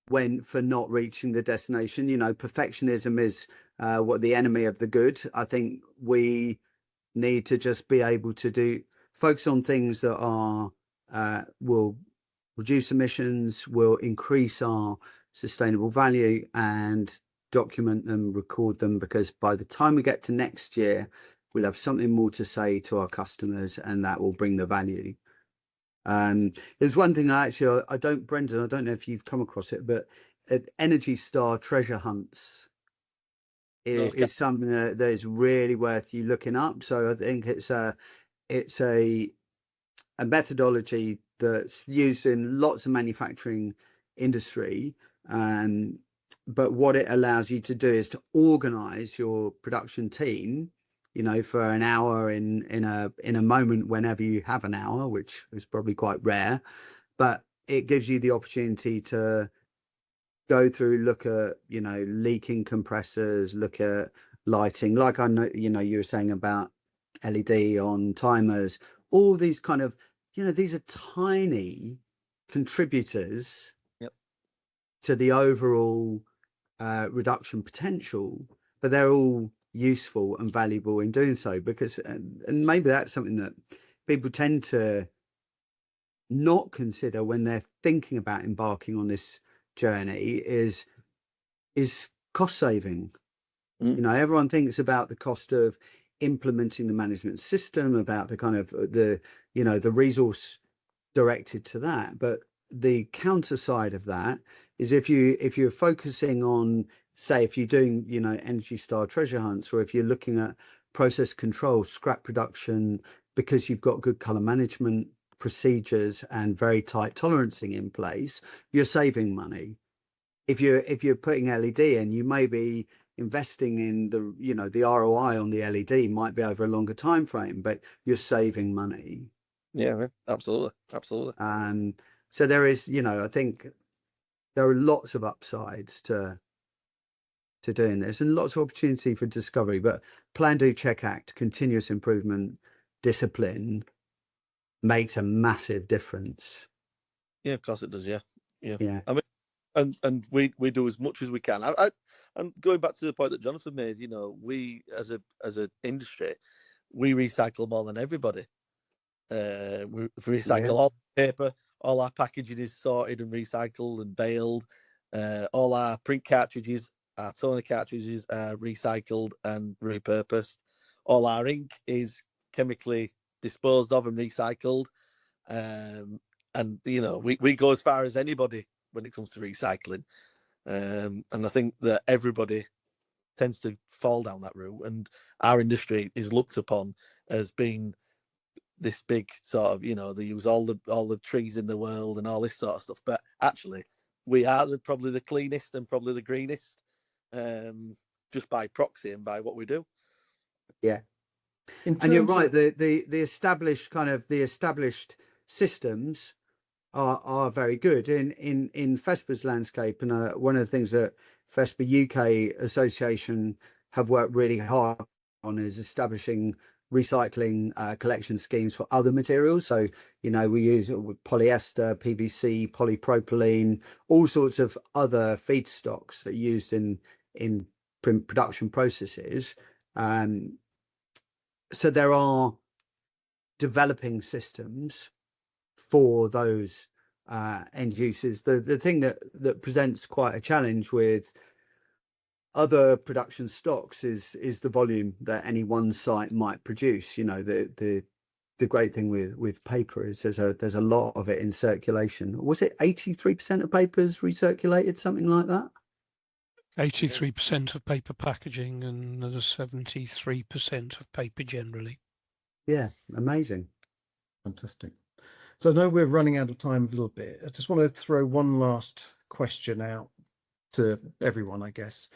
for not reaching the destination. Perfectionism is what the enemy of the good. I think we need to just be able to focus on things that are will reduce emissions, will increase our sustainable value, and document them, record them, because by the time we get to next year, we'll have something more to say to our customers, and that will bring the value. There's one thing I don't, Brendon, I don't know if you've come across it, but Energy Star treasure hunts is something that is really worth you looking up. So I think it's a methodology that's used in lots of manufacturing industry. But what it allows you to do is to organize your production team, for an hour in a moment whenever you have an hour, which is probably quite rare, but it gives you the opportunity to go through, look at, leaking compressors, look at lighting, like I know, you were saying about LED on timers, all these kind of, these are tiny contributors to the overall reduction potential, but they're all useful and valuable in doing so, because and maybe that's something that people tend to not consider when they're thinking about embarking on this journey is cost saving. Everyone thinks about the cost of implementing the management system, about the kind of the resource directed to that, but the counter side of that is if you're focusing on, say, if you're doing Energy Star treasure hunts, or if you're looking at process control, scrap production, because you've got good color management procedures and very tight tolerancing in place, you're saving money. If you're putting LED in, you may be investing in the ROI on the LED might be over a longer time frame, but you're saving money. Yeah, absolutely. So there is, I think there are lots of upsides to doing this, and lots of opportunity for discovery. But plan, do, check, act, continuous improvement, discipline makes a massive difference. Yeah, of course it does. Yeah. I mean, and we do as much as we can. And going back to the point that Jonathan made, we as an industry, we recycle more than everybody. We recycle all paper, all our packaging is sorted and recycled and baled. All our print cartridges, our toner cartridges are recycled and repurposed. All our ink is chemically disposed of and recycled. And we go as far as anybody when it comes to recycling. And I think that everybody tends to fall down that route, and our industry is looked upon as being this big sort of, they use all the trees in the world and all this sort of stuff, but actually we are probably the cleanest and probably the greenest, just by proxy and by what we do. And you're right, the established systems are very good in Fespa's landscape, and one of the things that Fespa UK Association have worked really hard on is establishing recycling collection schemes for other materials. So we use polyester, PVC, polypropylene, all sorts of other feedstocks that are used in production processes. So there are developing systems for those end users. The thing that presents quite a challenge with other production stocks is the volume that any one site might produce. The great thing with paper is there's a lot of it in circulation. Was it 83% of papers recirculated, something like that? 83% of paper packaging and 73% of paper generally. Yeah, amazing. Fantastic. So I know we're running out of time a little bit. I just want to throw one last question out to everyone, I guess.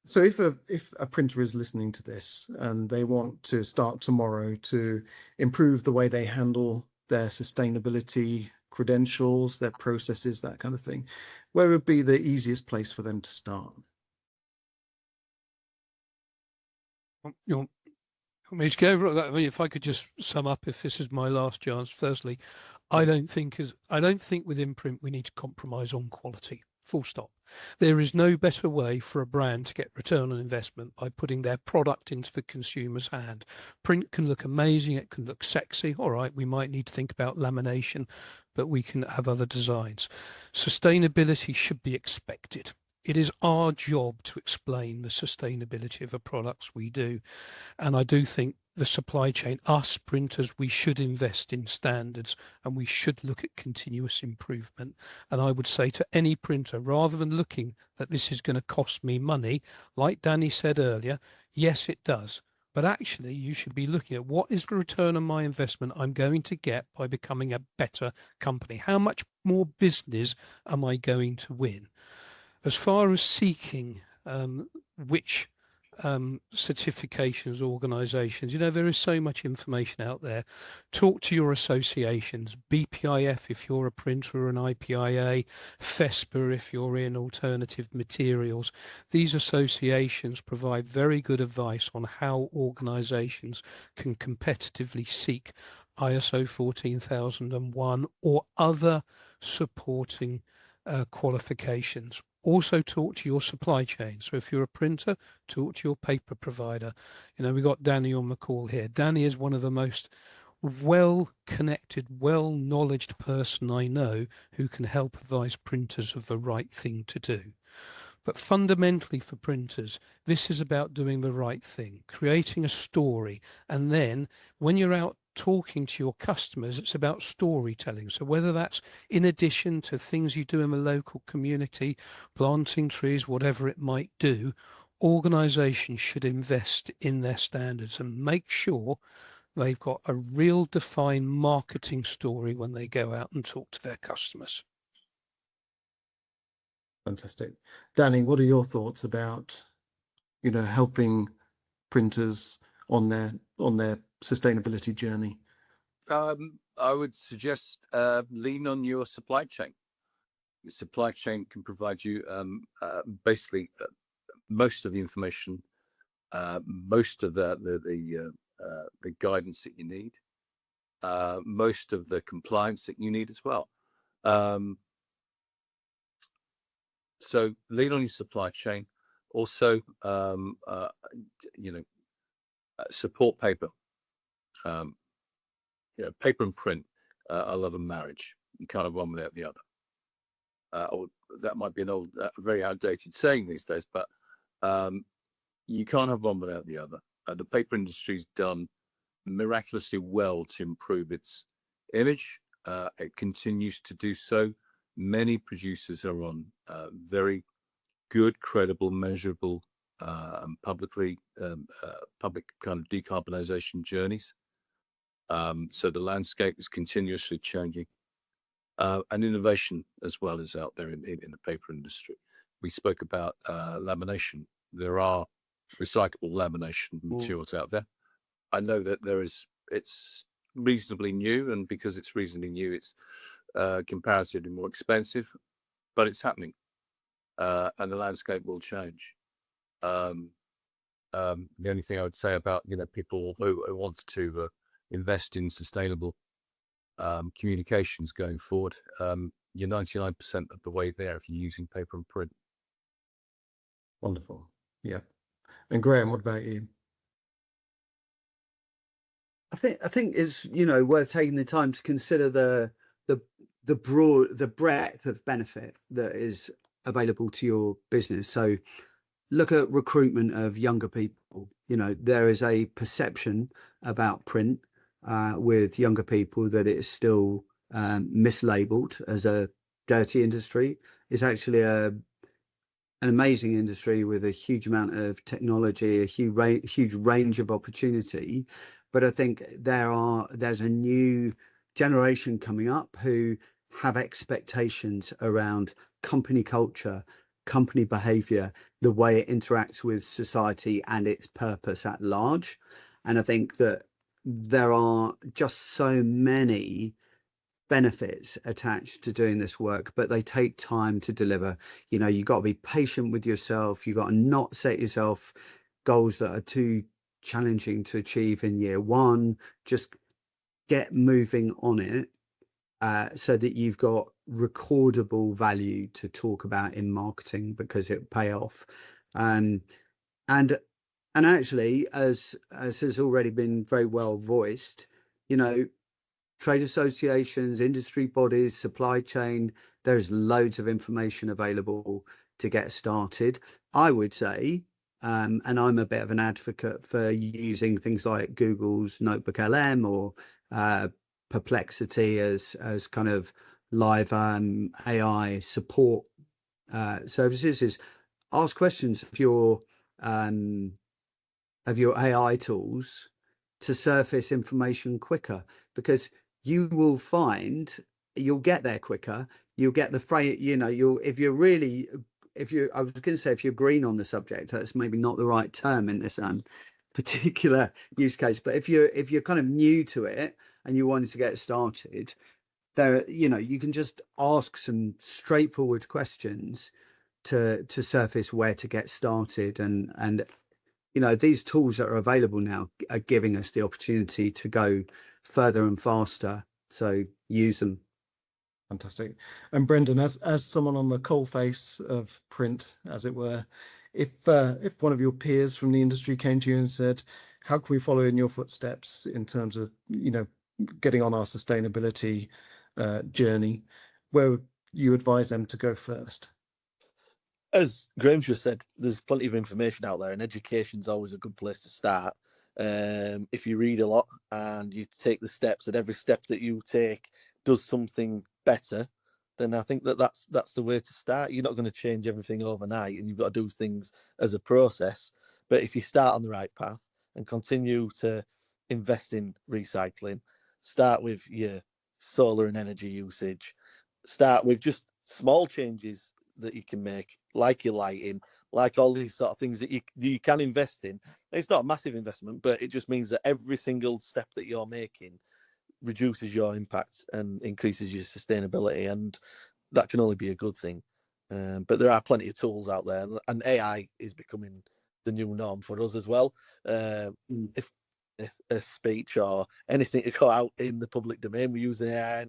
So if a printer is listening to this and they want to start tomorrow to improve the way they handle their sustainability credentials, their processes, that kind of thing, where would be the easiest place for them to start? You want me to go over that? I mean, if I could just sum up, if this is my last chance. Firstly, I don't think with Imprint we need to compromise on quality. full stop. There is no better way for a brand to get return on investment by putting their product into the consumer's hand. Print can look amazing, it can look sexy. All right, we might need to think about lamination, but we can have other designs. Sustainability should be expected. It is our job to explain the sustainability of the products we do. And I do think the supply chain, us printers, we should invest in standards and we should look at continuous improvement. And I would say to any printer, rather than looking that this is going to cost me money, like Danny said earlier, yes, it does. But actually, you should be looking at what is the return on my investment I'm going to get by becoming a better company? How much more business am I going to win? As far as seeking which certifications, organizations, there is so much information out there. Talk to your associations, BPIF if you're a printer or an IPIA, Fespa if you're in alternative materials. These associations provide very good advice on how organizations can competitively seek ISO 14001 or other supporting qualifications. Also talk to your supply chain. So if you're a printer, talk to your paper provider. We've got Danny on the call here. Danny is one of the most well-connected, well-knowledged person I know who can help advise printers of the right thing to do. But fundamentally for printers, this is about doing the right thing, creating a story. And then when you're out talking to your customers, it's about storytelling. So whether that's in addition to things you do in the local community, planting trees, whatever it might do, organizations should invest in their standards and make sure they've got a real defined marketing story when they go out and talk to their customers. Fantastic. Danny, what are your thoughts about, helping printers on their sustainability journey? I would suggest lean on your supply chain. Your supply chain can provide you basically most of the information, most of the guidance that you need, most of the compliance that you need as well. So lean on your supply chain. Also, support paper. Paper and print are love and marriage. You can't have one without the other. Or that might be an old, very outdated saying these days, but you can't have one without the other. The paper industry's done miraculously well to improve its image. It continues to do so. Many producers are on very good, credible, measurable, and public kind of decarbonization journeys. So the landscape is continuously changing, and innovation as well is out there in the paper industry. We spoke about lamination. There are recyclable lamination materials out there. I know that it's reasonably new, and because it's reasonably new, it's comparatively more expensive, but it's happening, and the landscape will change. The only thing I would say about people who want to invest in sustainable communications going forward, you're 99% of the way there if you're using paper and print. Wonderful. Yeah. And Graeme, what about you? I think it's worth taking the time to consider the breadth of benefit that is available to your business. So look at recruitment of younger people. There is a perception about print with younger people that it is still mislabeled as a dirty industry. It's actually an amazing industry with a huge amount of technology, a huge range of opportunity. But I think there's a new generation coming up who have expectations around company culture, company behavior, the way it interacts with society and its purpose at large. And I think that there are just so many benefits attached to doing this work, but they take time to deliver. You've got to be patient with yourself. You've got to not set yourself goals that are too challenging to achieve in year one. Just get moving on it. so that you've got recordable value to talk about in marketing, because it pay off. And actually, as has already been very well voiced, trade associations, industry bodies, supply chain, there's loads of information available to get started. I would say, and I'm a bit of an advocate for using things like Google's Notebook LM or Perplexity as kind of live AI support services, is ask questions of your AI tools to surface information quicker, because you will find you'll get there quicker. You'll get the phrase, if you're I was going to say, if you're green on the subject, that's maybe not the right term in this particular use case. But if you're kind of new to it and you wanted to get started, there, you can just ask some straightforward questions to surface where to get started. And these tools that are available now are giving us the opportunity to go further and faster. So use them. Fantastic. And Brendon, as someone on the coalface of print, as it were, if one of your peers from the industry came to you and said, how can we follow in your footsteps in terms of, getting on our sustainability journey, where would you advise them to go first? As Graeme just said, there's plenty of information out there, and education's always a good place to start. If you read a lot and you take the steps, and every step that you take does something better, then I think that's the way to start. You're not going to change everything overnight, and you've got to do things as a process. But if you start on the right path and continue to invest in recycling, start with your solar and energy usage, start with just small changes that you can make, like your lighting, like all these sort of things that you can invest in. It's not a massive investment, but it just means that every single step that you're making reduces your impact and increases your sustainability, and that can only be a good thing. But there are plenty of tools out there, and AI is becoming the new norm for us as well. If a speech or anything to go out in the public domain, we use AI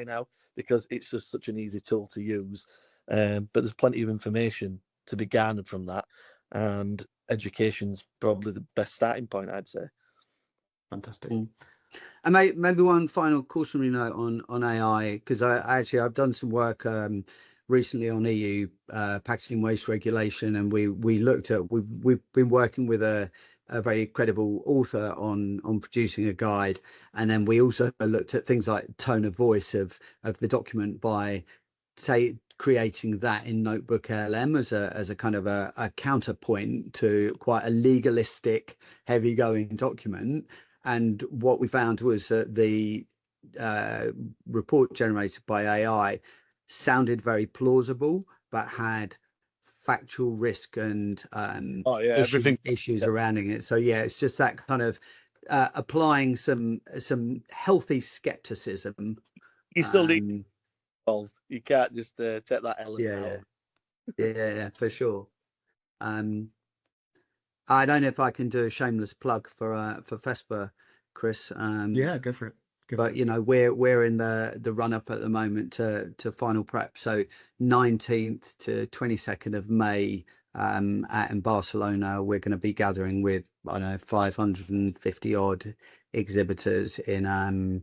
now because it's just such an easy tool to use. But there's plenty of information to be garnered from that, and education's probably the best starting point, I'd say. Fantastic. And maybe one final cautionary note on AI, because I've done some work recently on EU packaging waste regulation, and we've been working with a very credible author on producing a guide, and then we also looked at things like tone of voice of the document by creating that in Notebook LM as a kind of a counterpoint to quite a legalistic, heavy going document. And what we found was that the report generated by AI sounded very plausible, but had factual risk and issues surrounding it. So yeah, it's just that kind of applying some healthy skepticism. You still need involved. You can't just take that element out. Yeah, for sure. I don't know if I can do a shameless plug for Fespa, Chris. Yeah, go for it. But we're in the run up at the moment to final prep. So 19th to 22nd of May in Barcelona, we're going to be gathering with 550 odd exhibitors in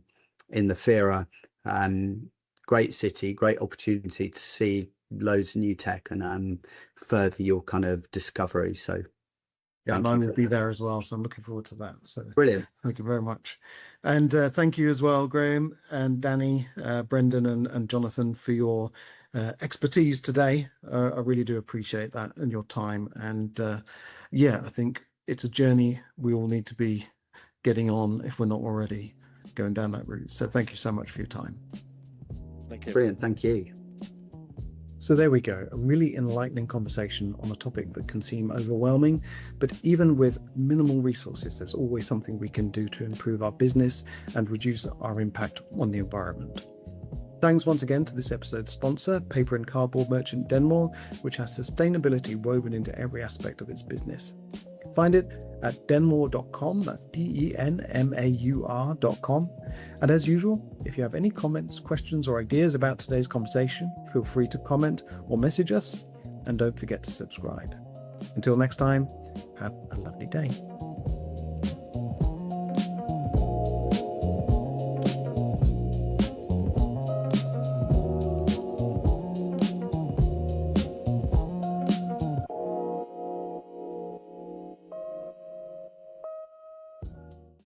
the Fira. Great city, great opportunity to see loads of new tech and further your kind of discovery. So yeah, and I will be there as well, so I'm looking forward to that. So brilliant. Thank you very much. And thank you as well, Graeme and Danny, Brendon and Jonathan, for your expertise today. I really do appreciate that and your time. And I think it's a journey we all need to be getting on if we're not already going down that route. So thank you so much for your time. Thank you. Brilliant, thank you. So there we go, a really enlightening conversation on a topic that can seem overwhelming, but even with minimal resources, there's always something we can do to improve our business and reduce our impact on the environment. Thanks once again to this episode's sponsor, paper and cardboard merchant Denmaur, which has sustainability woven into every aspect of its business. Find it at denmaur.com. That's denmaur.com. And as usual, if you have any comments, questions, or ideas about today's conversation, feel free to comment or message us. And don't forget to subscribe. Until next time, have a lovely day.